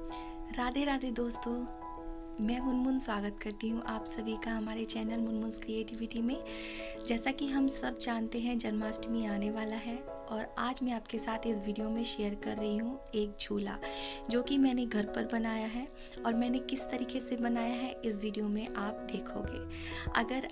राधे राधे दोस्तों, मैं मुनमुन स्वागत करती हूँ आप सभी का हमारे चैनल मुनमुन्स क्रिएटिविटी में। जैसा कि हम सब जानते हैं जन्माष्टमी आने वाला है और आज मैं आपके साथ इस वीडियो में शेयर कर रही हूँ एक झूला जो कि मैंने घर पर बनाया है और मैंने किस तरीके से बनाया है इस वीडियो में आप देखोगे। अगर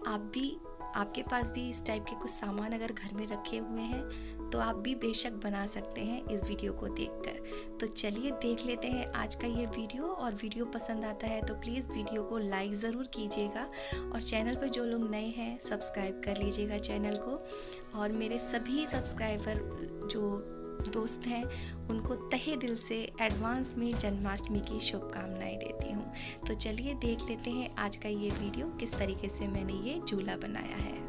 आपके पास भी इस टाइप के कुछ सामान अगर घर में रखे हुए हैं तो आप भी बेशक बना सकते हैं इस वीडियो को देखकर। तो चलिए देख लेते हैं आज का ये वीडियो, और वीडियो पसंद आता है तो प्लीज़ वीडियो को लाइक ज़रूर कीजिएगा और चैनल पर जो लोग नए हैं सब्सक्राइब कर लीजिएगा चैनल को। और मेरे सभी सब्सक्राइबर जो दोस्त हैं उनको तहे दिल से एडवांस में जन्माष्टमी की शुभकामनाएं देती हूँ। तो चलिए देख लेते हैं आज का ये वीडियो किस तरीके से मैंने ये झूला बनाया है।